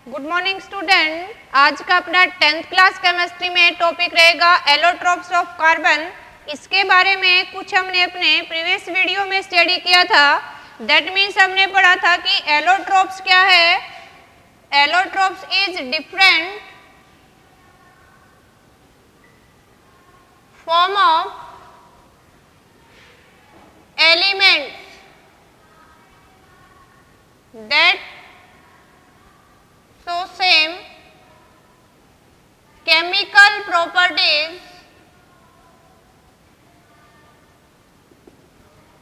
Good morning student. आज का अपना 10th क्लास केमिस्ट्री में टॉपिक रहेगा एलोट्रोप्स ऑफ कार्बन। इसके बारे में कुछ हमने अपने प्रीवियस वीडियो में स्टडी किया था। दैट मीन्स हमने पढ़ा था कि एलोट्रोप्स क्या है। Allotropes is different form of elements that so same chemical properties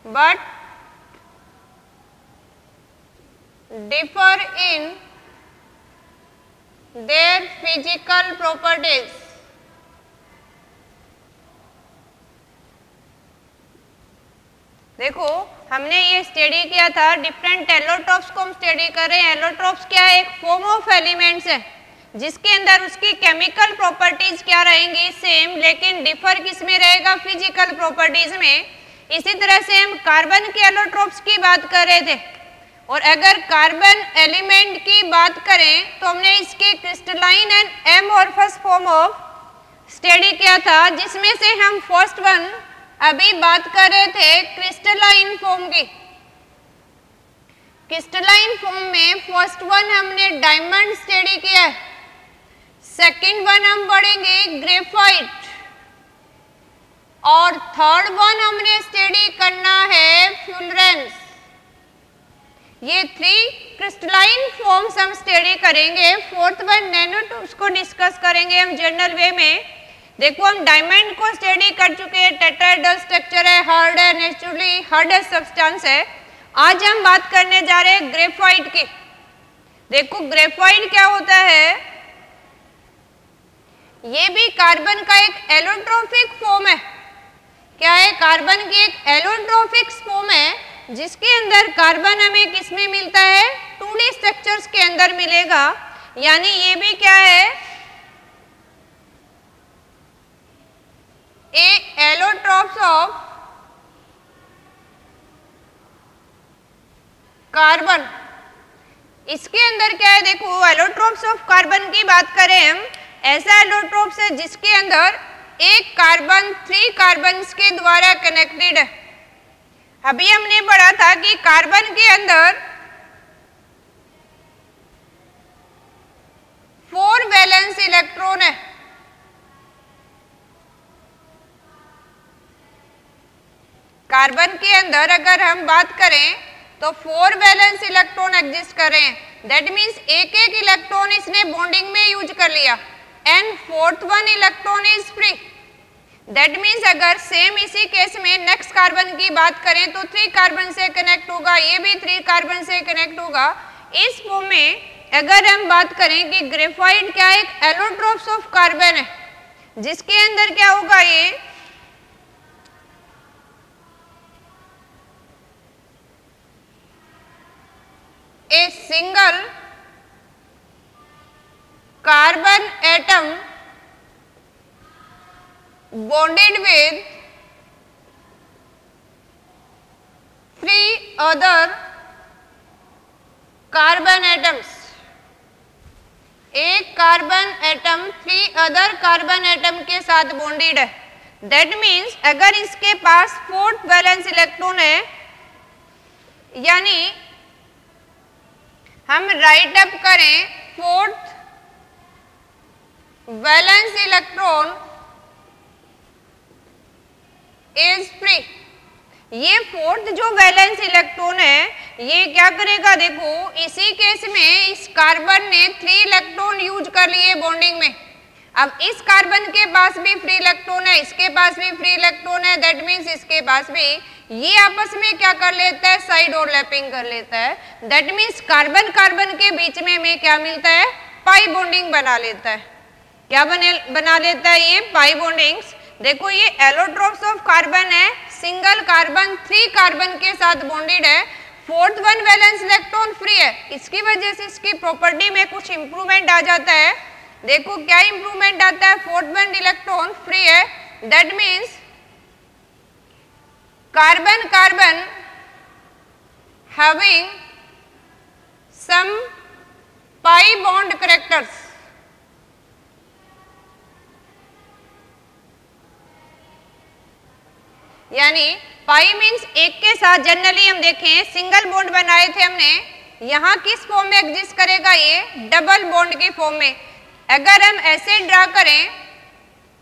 but differ in their physical properties। देखो हमने ये स्टडी किया था, डिफरेंट एलोट्रोप्स को हम स्टडी कर रहे हैं। एलोट्रोप्स क्या है? एक फॉर्म ऑफ एलिमेंट्स है जिसके अंदर उसकी केमिकल प्रॉपर्टीज क्या रहेंगी? सेम, लेकिन डिफर किस में रहेगा? फिजिकल प्रॉपर्टीज में। इसी तरह से हम कार्बन के एलोट्रोप्स की बात कर रहे थे, और अगर कार्बन एलिमेंट की बात करें तो हमने इसके crystalline and amorphous form of study किया था, जिसमें से हम फर्स्ट वन अभी बात कर रहे थे क्रिस्टलाइन फॉर्म की। क्रिस्टलाइन फॉर्म में फर्स्ट वन हमने डायमंड स्टडी किया है, सेकंड वन हम पढ़ेंगे ग्रेफाइट, और थर्ड वन हमने स्टडी करना है फ्यूलरेंस। ये 3 क्रिस्टलाइन फॉर्म्स हम स्टडी करेंगे। फोर्थ वन नैनोट्यूब्स को डिस्कस करेंगे हम जनरल वे में। देखो हम डायमंड को स्टडी कर चुके हैं, टेट्राहेड्रल स्ट्रक्चर है, हार्ड है, नेचुरली हार्डेस्ट सब्सटेंस है। आज हम बात करने जा रहे हैं ग्रेफाइट की। देखो ग्रेफाइट क्या होता है? ये भी कार्बन का एक एलोट्रोपिक फॉर्म है। क्या है? कार्बन की एक एलोट्रोपिक फॉर्म है, जिसके अंदर कार्बन हमें किसमें मिलता है? 2D स्ट्रक्चर्स के अंदर मिलेगा। यानी ये भी क्या है? Allotropes of carbon. इसके अंदर क्या है? देखो एलोट्रोप्स ऑफ कार्बन की बात करें हम, ऐसा एलोट्रोप्स है जिसके अंदर एक कार्बन 3 कार्बन्स के द्वारा कनेक्टेड है। अभी हमने पढ़ा था कि कार्बन के अंदर 4 वैलेंस इलेक्ट्रॉन है। कार्बन के अंदर अगर हम बात करें तो 4 वैलेंस इलेक्ट्रॉन एग्जिस्ट कर रहे हैं। दैट मीन्स एक एक इलेक्ट्रॉन इसने बॉन्डिंग में यूज कर लिया, and fourth one electron is free. That means अगर सेम इसी केस में नेक्स्ट कार्बन की बात करें तो 3 कार्बन से कनेक्ट होगा, ये भी 3 कार्बन से कनेक्ट होगा। इस फॉर्म में अगर हम बात करें कि ग्रेफाइट क्या है? एक एलोट्रोप्स ऑफ कार्बन है, जिसके अंदर क्या होगा? ये a single carbon atom bonded with 3 other carbon atoms। एक carbon atom 3 other carbon atom के साथ बॉन्डेड है। दैट मीन्स अगर इसके पास 4th वैलेंस इलेक्ट्रॉन है, यानी हम राइट अप करें 4th valence electron is free. ये 4th जो वैलेंस इलेक्ट्रॉन है, ये क्या करेगा? देखो इसी केस में इस कार्बन ने 3 इलेक्ट्रॉन यूज कर लिए बॉन्डिंग में। अब इस कार्बन के पास भी फ्री इलेक्ट्रॉन है, इसके पास भी फ्री इलेक्ट्रॉन है। दैट मीन्स इसके पास भी, ये आपस में क्या कर लेता है? साइड ओवरलैपिंग कर लेता है। दैट मीन्स कार्बन कार्बन के बीच में हमें क्या मिलता है? पाई बॉन्डिंग बना लेता है। क्या बना लेता है? ये पाई बॉन्डिंग्स। देखो ये एलोट्रोप्स ऑफ कार्बन है, सिंगल कार्बन 3 कार्बन के साथ बॉन्डेड है, 4th one valence electron free है। इसकी वजह से इसकी प्रॉपर्टी में कुछ इंप्रूवमेंट आ जाता है। देखो क्या इंप्रूवमेंट आता है? 4th वन इलेक्ट्रॉन फ्री है। That means carbon carbon having some pi bond factors. यानी पाई मीन्स एक के साथ जनरली हम देखें सिंगल बॉन्ड बनाए थे हमने, यहाँ किस फॉर्म में एग्जिस्ट करेगा, ये डबल बॉन्ड की फॉर्म में। अगर हम ऐसे ड्रा करें,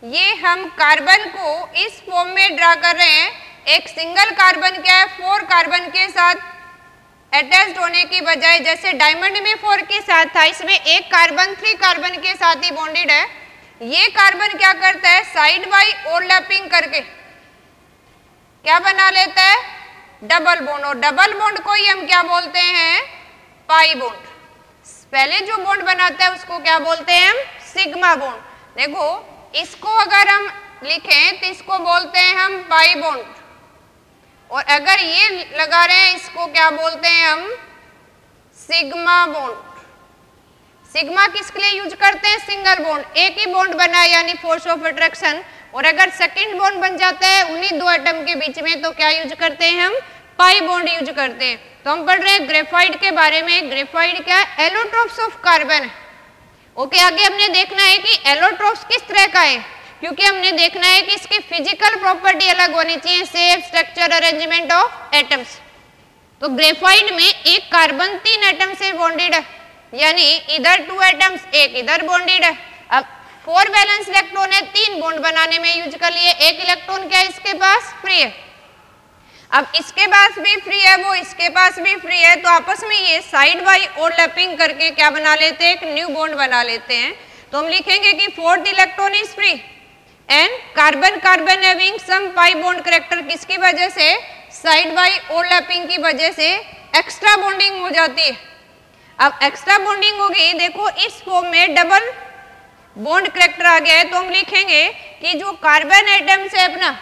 ये हम कार्बन को इस फॉर्म में ड्रा कर रहे हैं, एक सिंगल कार्बन क्या है 4 कार्बन के साथ अटैच्ड होने की बजाय जैसे डायमंड में 4 के साथ था, इसमें एक कार्बन 3 कार्बन के साथ ही बॉन्डेड है। ये कार्बन क्या करता है, साइड बाय ओवरलैपिंग करके क्या बना लेता है, डबल बॉन्ड। और डबल बॉन्ड को ही हम क्या बोलते हैं, पाई बॉन्ड। पहले जो बॉन्ड बनाता है उसको क्या बोलते हैं हम, सिग्मा बॉन्ड। देखो इसको अगर हम लिखें तो इसको बोलते हैं हम पाई बॉन्ड, और अगर ये लगा रहे हैं इसको क्या बोलते हैं हम, सिग्मा बॉन्ड। सिग्मा किसके लिए यूज करते हैं, सिंगल बॉन्ड, एक ही बॉन्ड बना यानी फोर्स ऑफ अट्रैक्शन। और अगर सेकंड बॉन्ड बन जाता है उन्हीं 2 एटम के बीच में तो क्या यूज करते हैं हम, पाई बॉन्ड यूज करते हैं। तो हम पढ़ रहे हैं ग्रेफाइट के बारे में। ग्रेफाइट क्या है, एलोट्रोप्स ऑफ कार्बन है। ओके, आगे हमने देखना है कि एलोट्रोप्स किस तरह का है, क्योंकि हमने देखना है कि इसकी फिजिकल प्रॉपर्टी अलग होनी चाहिए, shape, structure, arrangement of atoms. तो ग्रेफाइट में एक कार्बन 3 एटम से बॉन्डेड है, यानी इधर 2 एटम्स, एक इधर बॉन्डेड है। अब 4 वैलेंस इलेक्ट्रॉन है, 3 बॉन्ड बनाने में यूज कर लिए, एक इलेक्ट्रॉन क्या है इसके पास, फ्री है। अब इसके पास भी फ्री है, वो इसके पास भी फ्री है, तो आपस में ये साइड बाय ओवरलैपिंग करके क्या बना लेते हैं, एक न्यू बॉन्ड बना लेते हैं। तो हम लिखेंगे कि 4th electron is free and carbon carbon having some pi bond character, किसकी वजह से, साइड बाय ओवरलैपिंग की वजह से एक्स्ट्रा बॉन्डिंग हो जाती है। अब एक्स्ट्रा बॉन्डिंग होगी, देखो इस फॉर्म में डबल बॉन्ड करेक्टर आ गया है, तो हम लिखेंगे कि जो कार्बन एटम्स है अपना,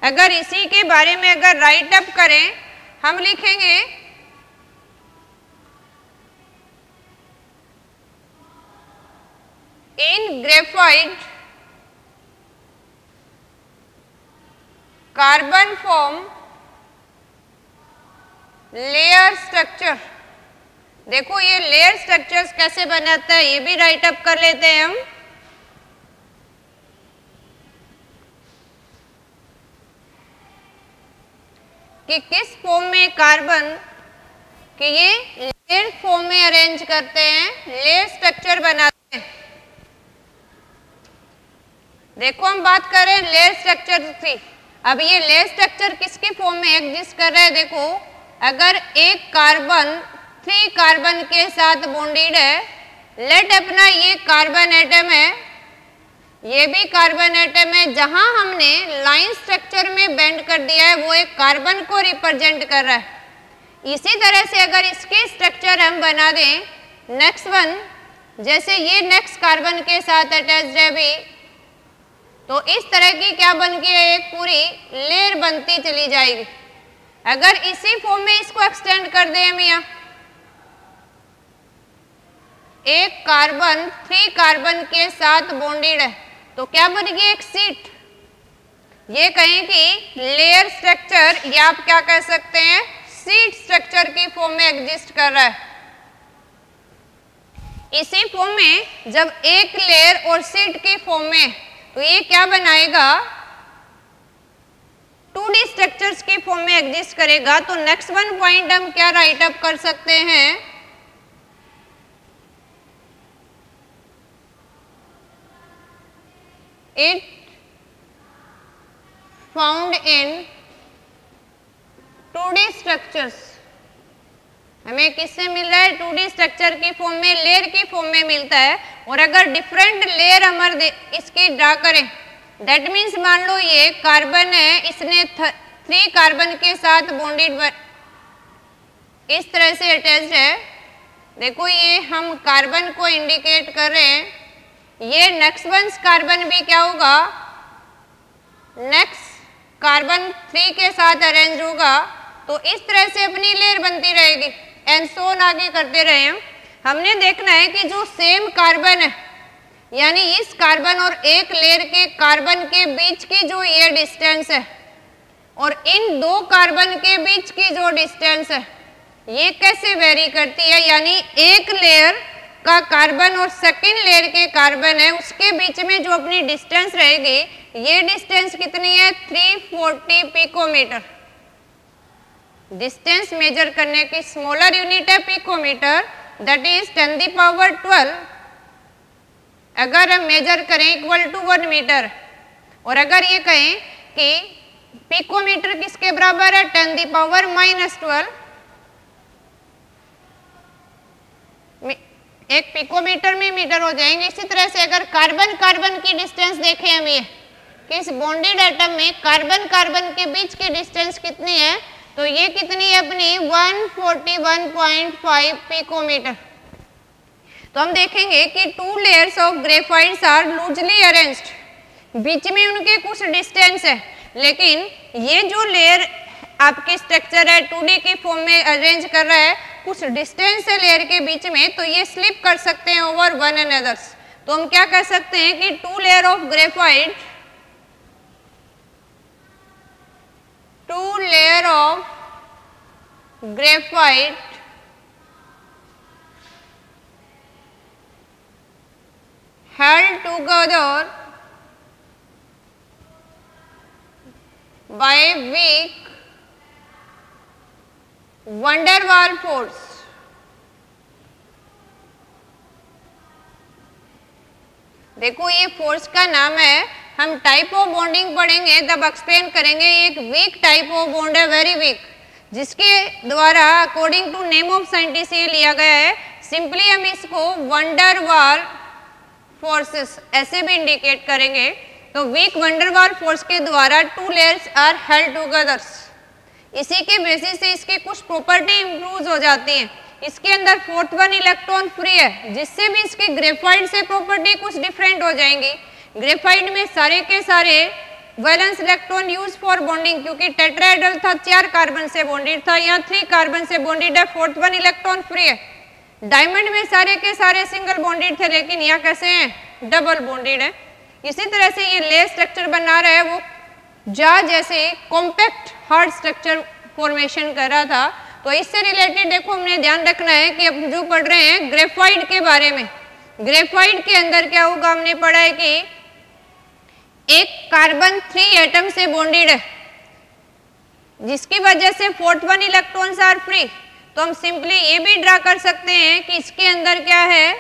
अगर इसी के बारे में अगर राइट अप करें, हम लिखेंगे in graphite carbon form layer structure. देखो ये लेयर स्ट्रक्चर्स कैसे बनाता है ये भी राइट अप कर लेते हैं हम। कि किस फॉर्म में कार्बन के ये लेयर फॉर्म में अरेंज करते हैं, लेयर स्ट्रक्चर बनाते हैं। देखो हम बात कर रहे हैं लेयर स्ट्रक्चर की। अब ये लेयर स्ट्रक्चर किसके फॉर्म में एग्जिस्ट कर रहा है, देखो अगर एक कार्बन 3 कार्बन के साथ बॉन्डेड है, लेट अपना ये कार्बन एटम है, ये भी कार्बन एटम है, जहां हमने लाइन स्ट्रक्चर में बेंड कर दिया है वो एक कार्बन को रिप्रेजेंट कर रहा है। इसी तरह से अगर इसके स्ट्रक्चर हम बना दें, नेक्स्ट वन जैसे ये नेक्स्ट कार्बन के साथ अटैच्ड है भी, तो इस तरह की क्या बन के एक पूरी लेयर बनती चली जाएगी। अगर इसी फॉर्म में इसको एक्सटेंड कर दें हम, यहाँ एक कार्बन 3 कार्बन के साथ बॉन्डेड है, तो क्या बनेगी, एक सीट। ये कहें कि लेयर स्ट्रक्चर, या आप क्या कह सकते हैं, सीट स्ट्रक्चर की फॉर्म में एग्जिस्ट कर रहा है। इसी फॉर्म में जब एक लेयर और सीट की फॉर्म में, तो ये क्या बनाएगा, 2D स्ट्रक्चर्स की फॉर्म में एग्जिस्ट करेगा। तो नेक्स्ट वन पॉइंट हम क्या राइट अप कर सकते हैं, it found in 2D structures। हमें किससे मिल रहा है, 2D स्ट्रक्चर की फॉर्म में, लेयर की फॉर्म में मिलता है। और अगर डिफरेंट लेयर हम इसकी ड्रा करें, दैट मीन्स मान लो ये कार्बन है, इसने 3 कार्बन के साथ बॉन्डेड इस तरह से अटैच्ड है। देखो ये हम कार्बन को इंडिकेट कर रहे हैं, ये नेक्स्ट वन कार्बन भी क्या होगा, नेक्स्ट कार्बन 3 के साथ अरेंज होगा। तो इस तरह से अपनी लेयर बनती रहेगी एंड सो ऑन आगे करते रहे। हमने देखना है कि जो सेम कार्बन है, यानी इस कार्बन और एक लेयर के कार्बन के बीच की जो ये डिस्टेंस है और इन 2 कार्बन के बीच की जो डिस्टेंस है, ये कैसे वेरी करती है। यानी एक लेयर का कार्बन और सेकेंड लेयर के कार्बन है उसके बीच में जो अपनी डिस्टेंस रहेगी, ये डिस्टेंस कितनी है 340 पिकोमीटर। डिस्टेंस मेजर करने की स्मॉलर यूनिट है पिकोमीटर, दैट इज 10⁻12 अगर हम मेजर करें इक्वल टू 1 मीटर। और अगर ये कहें कि पिकोमीटर किसके बराबर है 10⁻−12, एक पिकोमीटर में मीटर हो जाएंगे। इसी तरह से अगर कार्बन कार्बन की डिस्टेंस देखें हम, ये कि इस बॉन्डेड एटम में कार्बन कार्बन के बीच की डिस्टेंस कितनी है, तो ये कितनी है अपनी 141.5 पिकोमीटर। तो हम देखेंगे कि 2 layers of graphites are loosely arranged, बीच में उनके कुछ डिस्टेंस है, लेकिन ये जो लेयर आपके स्ट्रक्चर है 2D की फॉर्म में अरेंज कर रहा है, कुछ डिस्टेंस है लेयर के बीच में, तो ये स्लिप कर सकते हैं ओवर वन अनदर्स। तो हम क्या कर सकते हैं कि 2 layer of graphite, 2 layer of graphite held together by weak van der Waals force. देखो ये फोर्स का नाम है, हम टाइप ऑफ बॉन्डिंग पढ़ेंगे तब एक्सप्लेन करेंगे। एक वीक टाइप ऑफ बॉन्ड है, वेरी वीक, जिसके द्वारा according to name of scientist ये लिया गया है। सिंपली हम इसको van der Waals फोर्सेस ऐसे भी इंडिकेट करेंगे। तो weak van der Waals force के द्वारा 2 लेयर्स आर हेल्ड टुगेदर। इसी के बेसिस से इसकी कुछ प्रॉपर्टी इंप्रूव हो जाती है। इसके अंदर 4th 1 इलेक्ट्रॉन फ्री है, जिससे भी इसके ग्रेफाइट से प्रॉपर्टी कुछ डिफरेंट हो जाएंगी। ग्रेफाइट में सारे के सारे valence electron use for bonding, क्योंकि टेट्राहेड्रल था, 4 कार्बन से बॉन्डेड था, यहाँ 3 कार्बन से बॉन्डेड है, 4th 1 इलेक्ट्रॉन फ्री है। डायमंड में सारे के सारे सिंगल बॉन्डेड थे, लेकिन यहाँ कैसे हैं डबल बॉन्डेड है। इसी तरह से ये लेयर स्ट्रक्चर बना रहा है, वो जा जैसे कॉम्पैक्ट हार्ड स्ट्रक्चर फॉर्मेशन कर रहा था। तो इससे रिलेटेड देखो हमने ध्यान रखना है कि अब जो पढ़ रहे हैं ग्रेफाइट के बारे में। ग्रेफाइट के अंदर क्या होगा, हमने पढ़ा है कि एक कार्बन 3 एटम से बॉन्डेड है, जिसकी वजह से 4th 1 इलेक्ट्रॉन्स आर फ्री। तो हम सिंपली ये भी ड्रा कर सकते हैं कि इसके अंदर क्या है,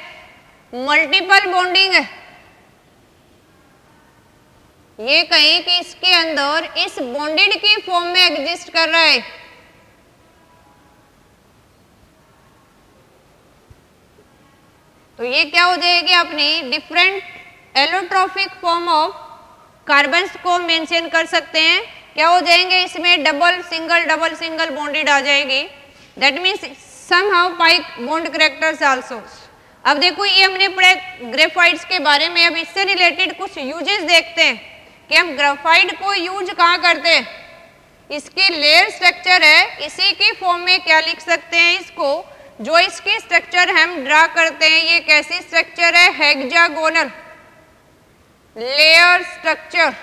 मल्टीपल बॉन्डिंग है। ये कहें कि इसके अंदर इस बॉन्डेड की फॉर्म में एग्जिस्ट कर रहा है। तो ये क्या हो जाएगी, अपनी different allotropic form of carbons को मेंशन कर सकते हैं। क्या हो जाएंगे, इसमें डबल सिंगल बॉन्डेड आ जाएगी। That means somehow pike bond characters also. अब देखो ये हमने पढ़े ग्रेफाइट्स के बारे में। अब इससे रिलेटेड कुछ यूजेस देखते हैं कि हम ग्रेफाइट को यूज कहाँ करते हैं। इसकी लेयर स्ट्रक्चर है, इसी की फॉर्म में क्या लिख सकते हैं, इसको जो इसकी स्ट्रक्चर हम ड्रा करते हैं, ये कैसी स्ट्रक्चर है, हेक्सागोनल लेयर स्ट्रक्चर।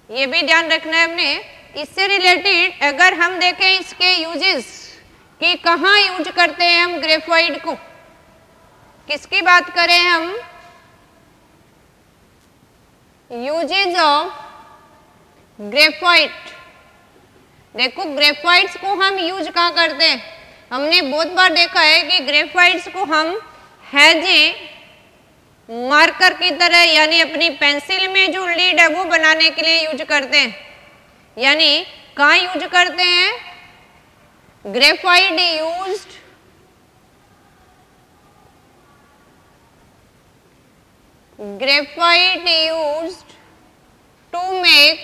ये भी ध्यान रखना है हमने। इससे रिलेटेड अगर हम देखें इसके यूजेस कि कहाँ यूज करते हैं हम ग्रेफाइट को, किसकी बात करें हम, यूजेस ऑफ ग्रेफाइट। देखो ग्रेफाइट्स को हम यूज कहाँ करते हैं, हमने बहुत बार देखा है कि ग्रेफाइट्स को हम हैजे मार्कर की तरह, यानी अपनी पेंसिल में जो लीड है वो बनाने के लिए यूज करते हैं। यानी कहाँ यूज करते हैं, graphite used to make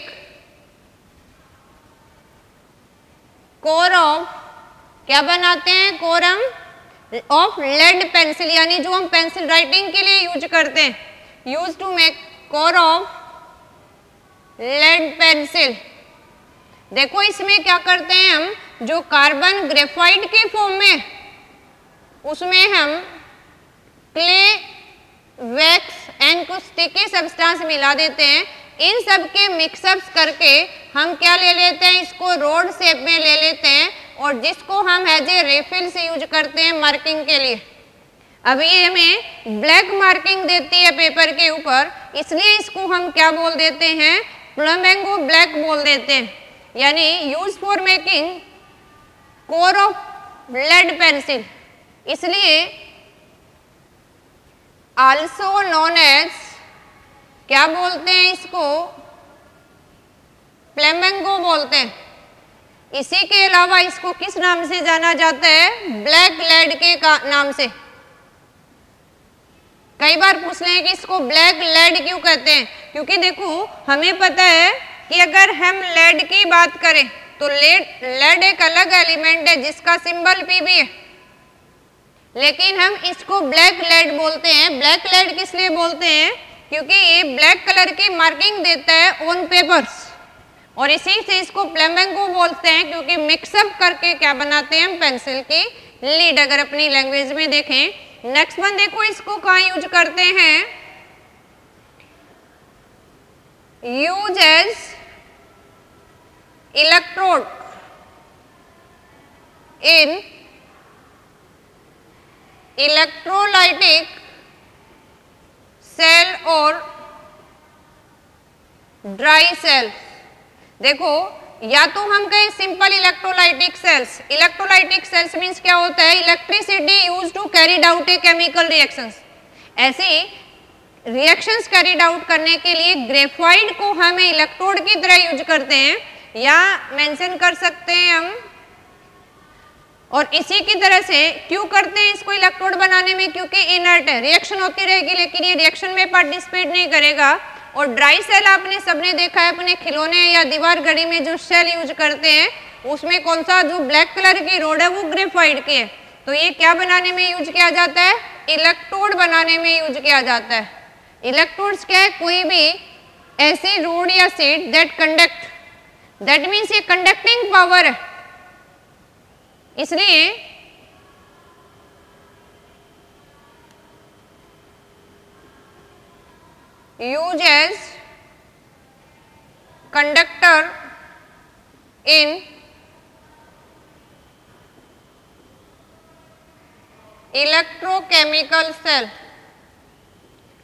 core of, क्या बनाते हैं, कोर हम ऑफ लेड पेंसिल, यानी जो हम पेंसिल राइटिंग के लिए यूज करते हैं, use to make core of lead pencil. देखो इसमें क्या करते हैं हम, जो कार्बन ग्रेफाइट की फॉर्म में, उसमें हम क्ले, वैक्स एंड कुछ स्टिकी सब्सटेंस मिला देते हैं। इन सब के मिक्सअप्स करके हम क्या ले लेते हैं, इसको रोड शेप में ले लेते हैं और जिसको हम एज ए रेफिल से यूज करते हैं मार्किंग के लिए। अभी ये हमें ब्लैक मार्किंग देती है पेपर के ऊपर, इसलिए इसको हम क्या बोल देते हैं, फ्लामेंगो ब्लैक बोल देते हैं, यानी use for making core of lead pencil, इसलिए आल्सो नोन एज क्या बोलते हैं इसको, फ्लामेंगो बोलते हैं। इसी के अलावा इसको किस नाम से जाना जाता है, ब्लैक लेड के नाम से। कई बार पूछ रहे हैं कि इसको ब्लैक लेड क्यों कहते हैं, क्योंकि देखो हमें पता है कि अगर हम लेड की बात करें तो लेड एक अलग एलिमेंट है जिसका सिंबल पीबी है, लेकिन हम इसको ब्लैक लेड बोलते हैं। ब्लैक लेड किस लिए बोलते हैं, क्योंकि ये ब्लैक कलर की मार्किंग देता है ऑन पेपर्स, और इसी से इसको फ्लामेंगो बोलते हैं, क्योंकि मिक्सअप करके क्या बनाते हैं हम, पेंसिल की लीड, अगर अपनी लैंग्वेज में देखें। नेक्स्ट वन देखो, इसको कहाँ यूज करते हैं, use as electrode in electrolytic cell और ड्राई सेल। देखो या तो हम कहें simple electrolytic cells. Electrolytic cells means क्या होता है, electricity used to carried out a chemical reactions. ऐसे रिएक्शंस कैरीड आउट करने के लिए ग्रेफाइट को हम इलेक्ट्रोड की तरह यूज करते हैं, या मेंशन कर सकते हैं हम। और इसी की तरह से क्यों करते हैं इसको इलेक्ट्रोड बनाने में, क्योंकि इनर्ट है, रिएक्शन होती रहेगी लेकिन ये रिएक्शन में पार्टिसिपेट नहीं करेगा। और ड्राई सेल आपने सबने देखा है अपने खिलौने या दीवार घड़ी में जो सेल यूज करते हैं, उसमें कौन सा जो ब्लैक कलर की रोड है वो ग्रेफाइट की है। तो ये क्या बनाने में यूज किया जाता है, इलेक्ट्रोड बनाने में यूज किया जाता है। इलेक्ट्रोड्स क्या है, कोई भी ऐसी रोड या sheet that conduct, that means ये कंडक्टिंग पावर है, इसलिए use as conductor in electrochemical cell.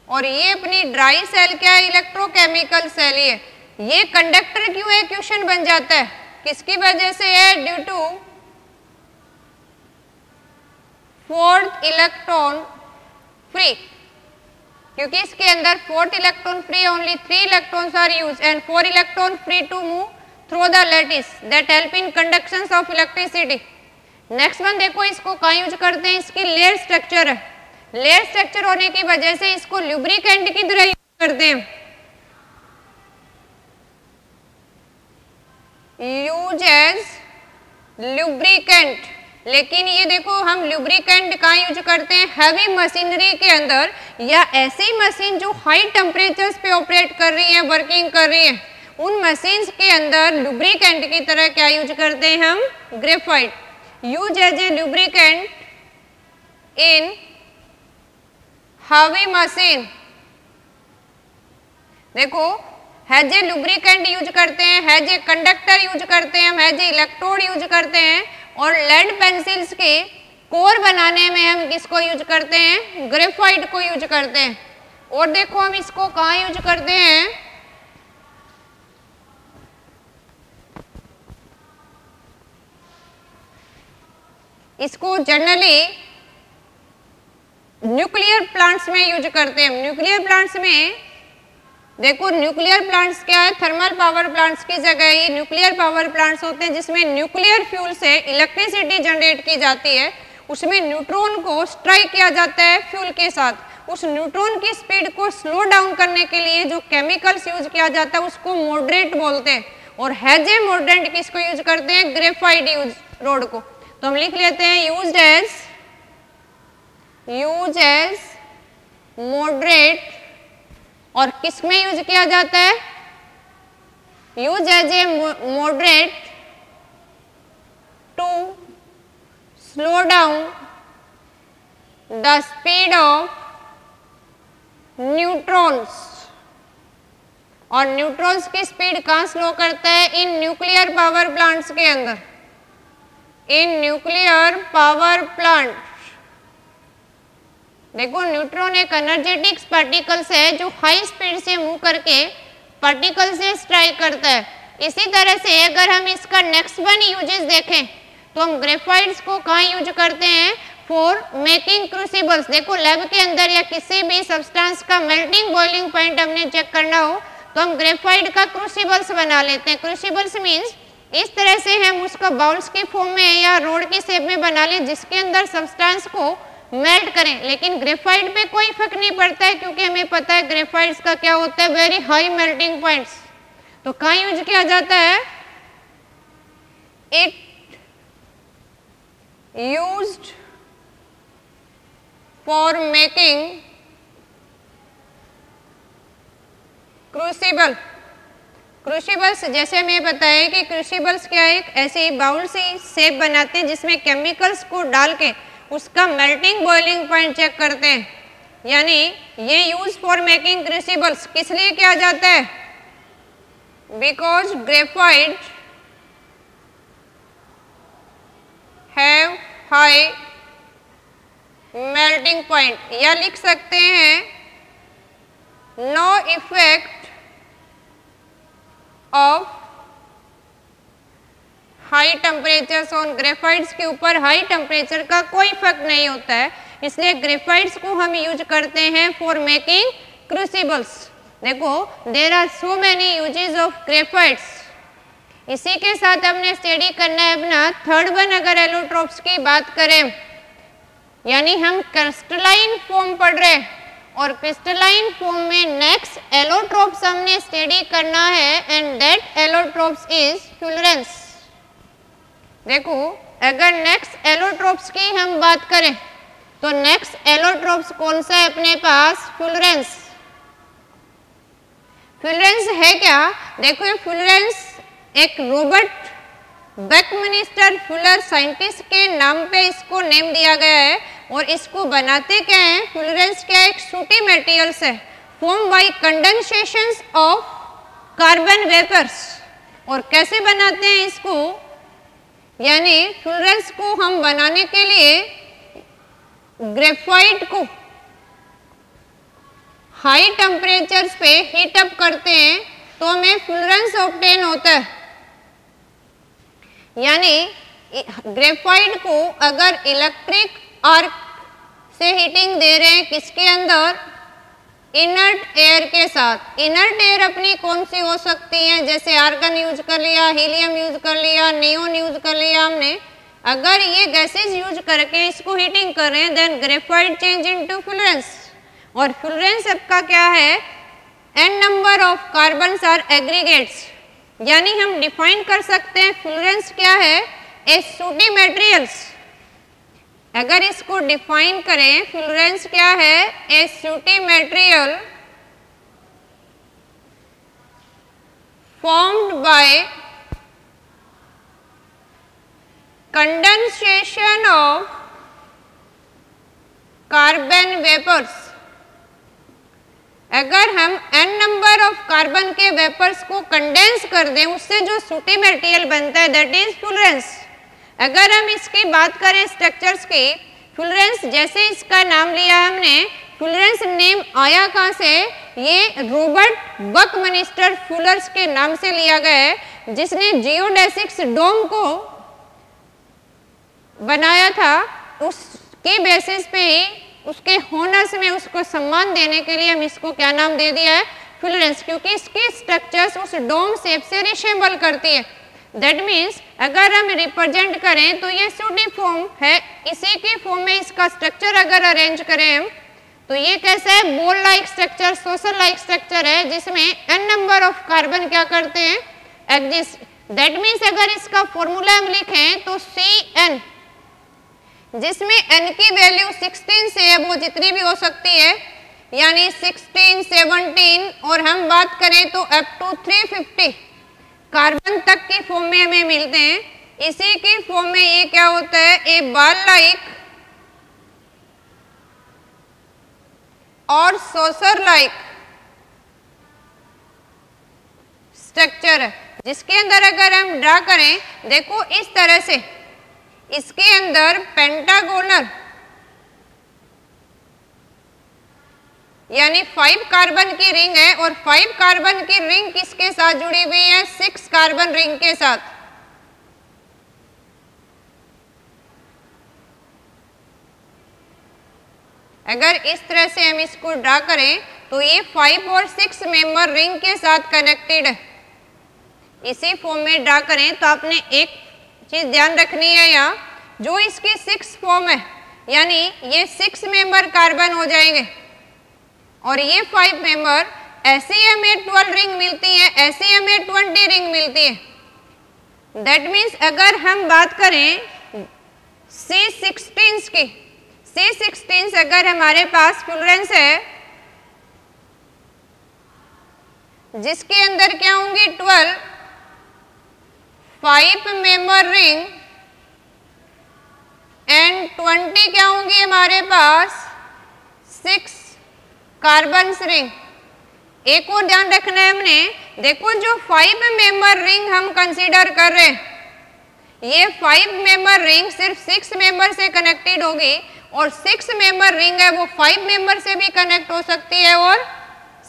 और ये अपनी ड्राई सेल क्या है, इलेक्ट्रोकेमिकल सेल। ये कंडक्टर क्यों है, क्वेश्चन बन जाता है, किसकी वजह से है, due to fourth electron free, क्योंकि इसके अंदर fourth electron free, only 3 electrons are used and 4 electron free to move through the lattice that help in conduction of electricity. Next one देखो, इसको कहाँ यूज करते हैं, इसकी लेयर स्ट्रक्चर है। लेयर स्ट्रक्चर होने की वजह से इसको ल्यूब्रिकेंट की तरह यूज करते हैं, यूज एज ल्यूब्रिकेंट। लेकिन ये देखो हम ल्यूब्रिकेंट कहाँ यूज करते हैं, हैवी मशीनरी के अंदर, या ऐसी मशीन जो हाई टेम्परेचर्स पे ऑपरेट कर रही है, वर्किंग कर रही है, उन मशीन्स के अंदर ल्यूब्रिकेंट की तरह क्या यूज करते हैं हम, graphite. Use as a lubricant in heavy machine. देखो हैज ए लुब्रिकेंट यूज करते हैं, हैज ए कंडक्टर यूज करते हैं, हम हैज ए इलेक्ट्रोड यूज करते हैं, और लेड पेंसिल्स के कोर बनाने में हम किसको यूज करते हैं, ग्रेफाइट को यूज करते हैं। और देखो हम इसको कहाँ यूज करते हैं, इसको जनरली न्यूक्लियर प्लांट्स में यूज करते हैं। न्यूक्लियर प्लांट्स में देखो, न्यूक्लियर प्लांट्स क्या है, थर्मल पावर प्लांट्स की जगह ये न्यूक्लियर पावर प्लांट्स होते हैं, जिसमें न्यूक्लियर फ्यूल से इलेक्ट्रिसिटी जनरेट की जाती है। उसमें न्यूट्रॉन को स्ट्राइक किया जाता है फ्यूल के साथ। उस न्यूट्रॉन की स्पीड को स्लो डाउन करने के लिए जो केमिकल्स यूज किया जाता है उसको मॉडरेट बोलते हैं। और हैज ए मॉडरेट किसको यूज करते हैं, ग्रेफाइट यूज रोड को। तो हम लिख लेते हैं यूज एज मॉडरेट। और किस में यूज किया जाता है, use as a moderate to slow down the speed of neutrons. और न्यूट्रॉन्स की स्पीड कहाँ स्लो करता है, इन न्यूक्लियर पावर प्लांट्स के अंदर। इन न्यूक्लियर पावर प्लांट। देखो न्यूट्रॉन एक एनर्जेटिक्स पार्टिकल्स है जो हाई स्पीड से मूव करके पार्टिकल से स्ट्राइक करता है। इसी तरह से अगर हम इसका नेक्स्ट वन यूजेस देखें तो हम ग्रेफाइट्स को कहाँ यूज करते हैं? For making crucibles. देखो लैब के अंदर या किसी भी सब्सटेंस का मेल्टिंग बॉइलिंग पॉइंट हमने चेक करना हो तो हम ग्रेफाइट का क्रूसिबल्स बना लेते हैं। क्रूसिबल्स मीन्स इस तरह से हम उसका बाउल्स के फॉर्म में या रोड के शेप में बना लें जिसके अंदर सब्सटेंस को मेल्ट करें। लेकिन ग्रेफाइट पे कोई फर्क नहीं पड़ता है क्योंकि हमें पता है ग्रेफाइट्स का क्या होता है? Very high melting points. तो कहाँ यूज किया जाता है? It used for making crucible. Crucibles जैसे मैं बताया कि क्रूसिबल्स क्या है? एक ऐसे बाउल से शेप बनाते हैं जिसमें केमिकल्स को डाल के उसका मेल्टिंग बॉइलिंग पॉइंट चेक करते हैं। यानी ये यूज फॉर मेकिंग क्रूसिबल्स किस लिए किया जाता है? Because graphite have high melting point, या लिख सकते हैं no effect of high temperatures on. Graphites के ऊपर हाई टेम्परेचर का कोई इफेक्ट नहीं होता है, इसलिए ग्रेफाइट्स को हम यूज करते हैं फॉर मेकिंग क्रूसिबल्स। देखो there are so many uses of graphites. इसी के साथ हमने स्टडी करना है अपना थर्ड वन। अगर एलोट्रोप्स की बात करें यानी हम क्रिस्टलाइन फॉर्म पढ़ रहे हैं और क्रिस्टलाइन फॉर्म में नेक्स्ट एलोट्रोप्स हमने स्टडी करना है एंड दैट एलोट्रोप्स इज फ्लुरेंस। देखो अगर नेक्स्ट एलोट्रोप्स की हम बात करें तो नेक्स्ट एलोट्रोप्स कौन सा है अपने पास? फ्लुरेंस। फ्लुरेंस है क्या? देखो फ्लुरेंस एक रॉबर्ट बकमिंस्टर फुलर साइंटिस्ट के नाम पे इसको नेम दिया गया है और इसको बनाते क्या है? फ्लुरेंस क्या एक सूटी मटेरियल्स है form by condensations of carbon vapours. और कैसे बनाते हैं इसको? यानी फ्लुरेंस को हम बनाने के लिए ग्रेफाइट को हाई टेम्परेचर्स पे हीट अप करते हैं तो हमें फ्लुरेंस ऑब्टेन होता है। यानी ग्रेफाइट को अगर इलेक्ट्रिक आर्क से हीटिंग दे रहे हैं किसके अंदर? इनर्ट एयर के साथ। इनर्ट एयर अपनी कौन सी हो सकती है? जैसे आर्गन यूज कर लिया, हीलियम यूज कर लिया, नियोन यूज कर लिया हमने। अगर ये गैसेस यूज करके इसको हीटिंग कर रहे हैं then graphite change into fullerenes. और फ्लुरेंस आपका क्या है? n number of carbons are aggregates. यानी हम डिफाइन कर सकते हैं फ्लुरेंस क्या है? ए सूटी मटेरियल्स। अगर इसको डिफाइन करें फ्लुरेंस क्या है? A sooty material formed by condensation of carbon vapours. अगर हम n नंबर ऑफ कार्बन के वेपर्स को कंडेंस कर दें उससे जो सूटी मटेरियल बनता है दैट इज फ्लुरेंस। अगर हम इसकी बात करें स्ट्रक्चर्स की, फ्लुरेंस जैसे इसका नाम लिया हमने, फ्लुरेंस नेम आया कहाँ से? ये रॉबर्ट बकमिंस्टर फुलर्स के नाम से लिया गया है जिसने जियोडेसिक्स डोम को बनाया था। उसके बेसिस पे ही उसके होनर्स में उसको सम्मान देने के लिए हम इसको क्या नाम दे दिया है? फ्लुरेंस, क्योंकि इसकी स्ट्रक्चर्स उस डोम शेप से रिसेंबल करती है। दैट मीन्स अगर हम रिप्रेजेंट करें तो ये सूटी फॉर्म है, इसी की फॉर्म में इसका स्ट्रक्चर अगर अरेंज करें हम तो ये कैसा है? Ball like structure, social like structure है जिसमें n नंबर ऑफ कार्बन क्या करते हैं? एग्जिस्ट। दैट मीन्स अगर इसका फॉर्मूला हम लिखें तो Cn, जिसमें n की वैल्यू 16 से अब वो जितनी भी हो सकती है, यानी 16, 17 और हम बात करें तो अप टू 350 कार्बन तक की फॉर्म में हमें मिलते हैं। इसी की फॉर्म में ये क्या होता है? ए बॉल लाइक और सोसर लाइक स्ट्रक्चर है जिसके अंदर अगर हम ड्रा करें, देखो इस तरह से इसके अंदर पेंटागोनल यानी 5 कार्बन की रिंग है और 5 कार्बन की रिंग किसके साथ जुड़ी हुई है? 6 कार्बन रिंग के साथ। अगर इस तरह से हम इसको ड्रा करें तो ये 5 और 6 मेंबर रिंग के साथ कनेक्टेड है। इसी फॉर्म में ड्रा करें तो आपने एक चीज ध्यान रखनी है, यहाँ जो इसकी 6 फॉर्म है यानी ये 6 मेंबर कार्बन हो जाएंगे और ये 5 मेंबर ऐसी हमें 12 रिंग मिलती है, ऐसी हमें 20 रिंग मिलती है। दैट मीन्स अगर हम बात करें C16 की, C16 अगर हमारे पास फ्लोरेंस है जिसके अंदर क्या होंगी 12 5 मेंबर रिंग एंड 20 क्या होंगी हमारे पास 6 कार्बन रिंग। एक और ध्यान रखना है हमने, देखो जो 5 मेंबर रिंग हम कंसीडर कर रहे हैं, ये 5 मेंबर रिंग सिर्फ 6 मेंबर से कनेक्टेड होगी और 6 मेंबर रिंग है वो 5 मेंबर से भी कनेक्ट हो सकती है और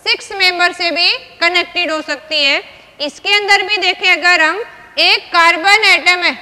6 मेंबर से भी कनेक्टेड हो सकती है। इसके अंदर भी देखें, अगर हम एक कार्बन एटम है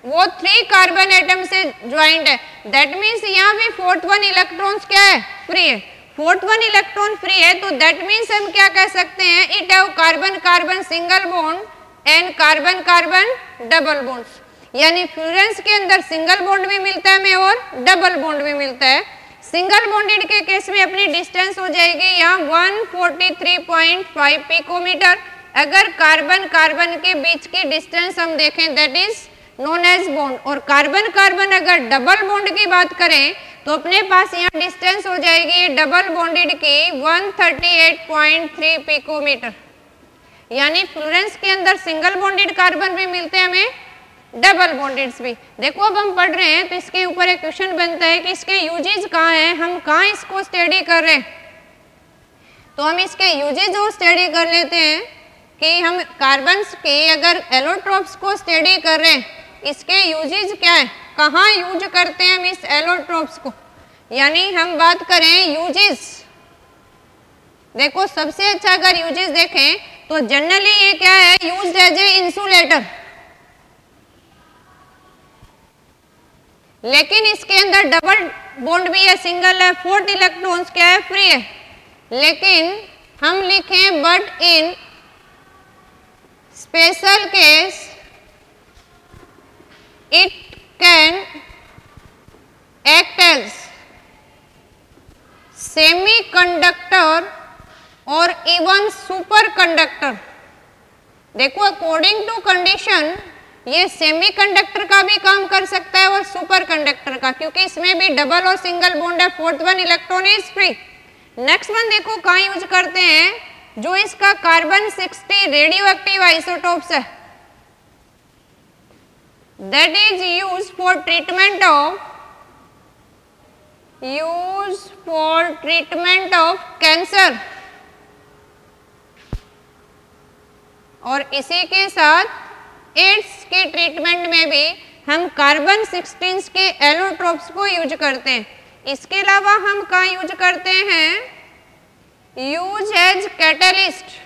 वो 3 कार्बन एटम से ज्वाइंट है, दैट मीन्स यहाँ भी 4th 1 इलेक्ट्रॉन्स क्या है? फ्री है। 4th 1 इलेक्ट्रॉन फ्री है तो दैट मीन्स हम क्या कह सकते हैं? It have carbon carbon single bond and carbon carbon double bonds, यानी फ्लोरेंस के अंदर सिंगल बॉन्ड भी मिलता है हमें और डबल बॉन्ड भी मिलता है। सिंगल बॉन्डेड के केस में अपनी डिस्टेंस हो जाएगी यहाँ 143.5 पिकोमीटर। अगर कार्बन कार्बन के बीच की डिस्टेंस हम देखें that is known as bond, और कार्बन कार्बन अगर डबल बॉन्ड की बात करें तो अपने पास यहाँ डिस्टेंस हो जाएगी डबल बॉन्डेड की 138.3 पिकोमीटर, यानी फ्लोरेंस के अंदर सिंगल बॉन्डेड कार्बन भी मिलते हैं हमें, डबल बॉन्डेड्स भी। देखो अब हम पढ़ रहे हैं तो इसके ऊपर एक क्वेश्चन बनता है कि इसके यूजेज कहाँ हैं, हम कहाँ इसको स्टडी कर रहे हैं। तो हम इसके यूजेज वो स्टडी कर लेते हैं कि हम कार्बन के अगर एलोट्रोप्स को स्टडी कर रहे हैं, इसके यूजेज क्या है, कहाँ यूज करते हैं हम इस एलोट्रोप्स को। यानी हम बात करें यूजेस, देखो सबसे अच्छा अगर यूजेस देखें तो जनरली ये क्या है, यूज्ड एज ए इंसुलेटर, लेकिन इसके अंदर डबल बॉन्ड भी है, सिंगल है, 4th इलेक्ट्रॉन्स क्या है, फ्री है। लेकिन हम लिखें but in special case it can act as semiconductor और even superconductor। देखो अकॉर्डिंग टू कंडीशन ये सेमीकंडक्टर का भी काम कर सकता है और सुपर कंडक्टर का, क्योंकि इसमें भी डबल और सिंगल बॉन्ड है, 4th 1 electron is free. Next one देखो कहाँ यूज करते हैं, जो इसका कार्बन 60 रेडियो एक्टिव आइसोटोप्स है, that is used for treatment of cancer। और इसी के साथ एड्स के ट्रीटमेंट में भी हम कार्बन 16 के एलोट्रोप्स को यूज करते हैं। इसके अलावा हम कहाँ यूज करते हैं, यूज एज कैटलिस्ट,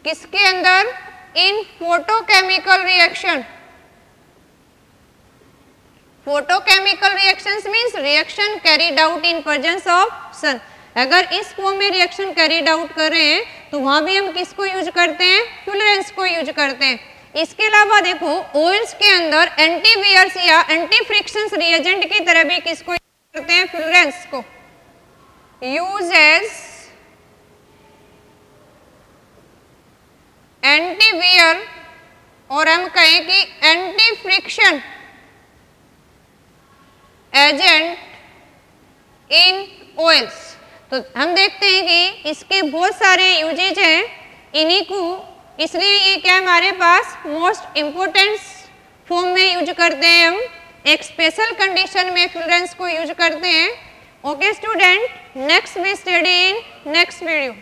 किसके अंदर, in photochemical reaction. Photochemical reactions means reaction carried out in presence of sun. अगर इस फॉर्म में रिएक्शन कैरीड आउट कर रहे हैं तो वहां भी हम किसको यूज करते हैं, फ्लोरेंस को यूज करते हैं। इसके अलावा देखो ऑयल्स के अंदर एंटीवियर्स या एंटी फ्रिक्शंस रिएजेंट की तरह भी किसको यूज करते हैं, फ्लोरेंस को यूज एज एंटीवियर, और हम कहें कि anti friction agent in oils. तो हम देखते हैं कि इसके बहुत सारे यूजेज हैं, इन्हीं को इसलिए ये क्या हमारे पास मोस्ट इम्पोर्टेंट फॉर्म में यूज करते हैं, हम एक स्पेशल कंडीशन में फ्लोरेंस को यूज करते हैं। Okay student, next we study in next video.